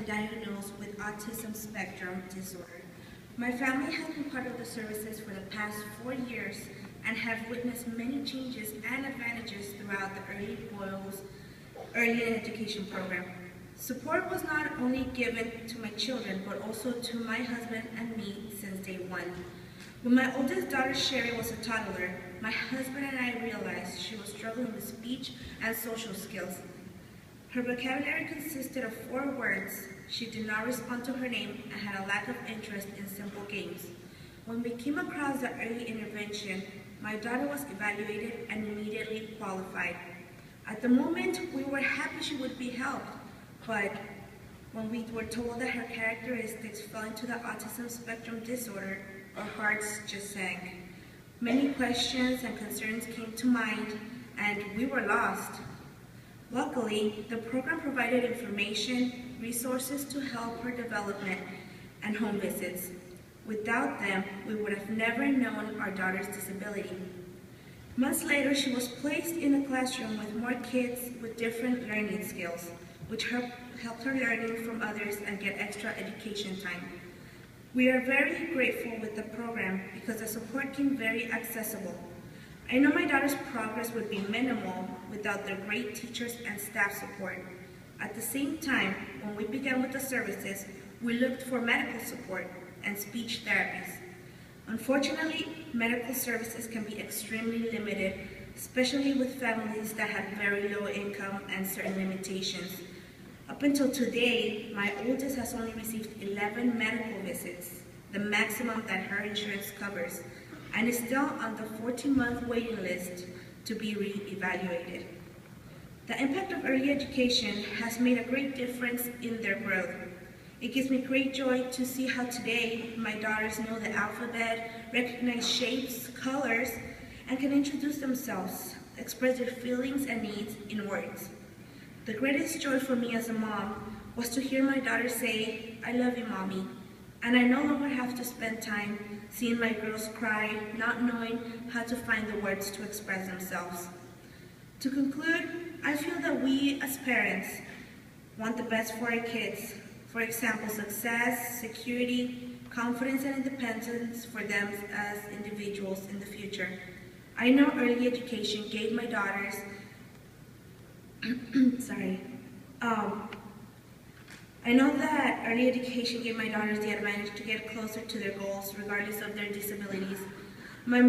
diagnosed with autism spectrum disorder. My family has been part of the services for the past 4 years and have witnessed many changes and advantages throughout the Early Boyles Early Education Program. Support was not only given to my children, but also to my husband and me since day one. When my oldest daughter Sherry was a toddler, my husband and I realized she was struggling with speech and social skills. Her vocabulary consisted of 4 words. She did not respond to her name and had a lack of interest in simple games. When we came across the early intervention, my daughter was evaluated and immediately qualified. At the moment, we were happy she would be helped, but when we were told that her characteristics fell into the autism spectrum disorder, our hearts just sank. Many questions and concerns came to mind, and we were lost. Luckily, the program provided information, resources to help her development, and home visits. Without them, we would have never known our daughter's disability. Months later, she was placed in a classroom with more kids with different learning skills, which helped her learning from others and get extra education time. We are very grateful with the program because the support came very accessible. I know my daughter's progress would be minimal without their great teachers and staff support. At the same time, when we began with the services, we looked for medical support and speech therapies. Unfortunately, medical services can be extremely limited, especially with families that have very low income and certain limitations. Up until today, my oldest has only received 11 medical visits, the maximum that her insurance covers, and is still on the 14-month waiting list to be re-evaluated. The impact of early education has made a great difference in their growth. It gives me great joy to see how today my daughters know the alphabet, recognize shapes, colors, and can introduce themselves, express their feelings and needs in words. The greatest joy for me as a mom was to hear my daughter say, "I love you, Mommy," and I no longer have to spend time seeing my girls cry, not knowing how to find the words to express themselves. To conclude, I feel that we as parents want the best for our kids. For example, success, security, confidence, and independence for them as individuals in the future. I know early education gave my daughters I know that early education gave my daughters the advantage to get closer to their goals regardless of their disabilities. My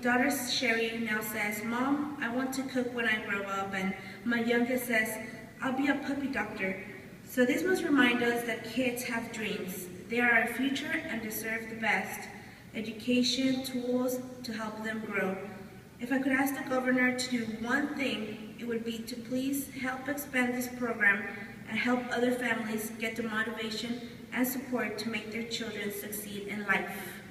daughter Sherry now says, "Mom, I want to cook when I grow up," and my youngest says, "I'll be a puppy doctor." So this must remind us that kids have dreams. They are our future and deserve the best education, tools to help them grow. If I could ask the governor to do one thing, it would be to please help expand this program and help other families get the motivation and support to make their children succeed in life.